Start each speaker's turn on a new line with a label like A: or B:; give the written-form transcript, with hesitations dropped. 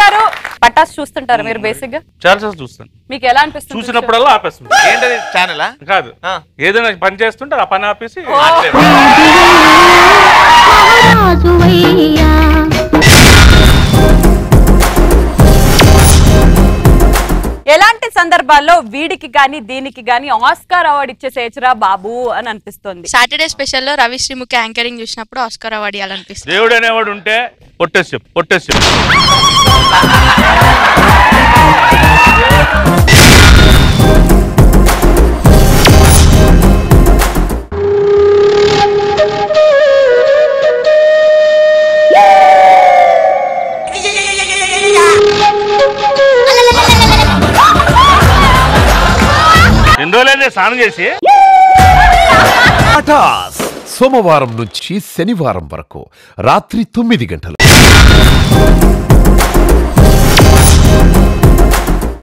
A: గారు పటాస్ చూస్తుంటారు మీరు బేసిక్ గా?
B: చాలా చూస్తాను.
A: మీకు ఎలా అనిపిస్తుంది?
B: చూసినప్పుడల్లా ఆపేస్తుంది.
C: ఏంటది ఛానల్
B: కాదు, ఏదైనా పని చేస్తుంటే ఆ పని ఆపేసి
A: ఎలాంటి సందర్భాల్లో వీడికి గానీ దీనికి గానీ ఆస్కార్ అవార్డు ఇచ్చేసేయచ్చురా బాబు అని అనిపిస్తుంది?
D: సాటర్డే స్పెషల్ లో రవి శ్రీముఖి యాంకరింగ్ చూసినప్పుడు ఆస్కార్ అవార్డు ఇవ్వాలనిపిస్తుంది.
B: దేవుడు అనేవాడు ఉంటే పొట్టేసి చెప్పు, పొట్టేసి చెప్పు. స్నానం చేసి
E: సోమవారం నుంచి శనివారం వరకు రాత్రి 9 గంటలు.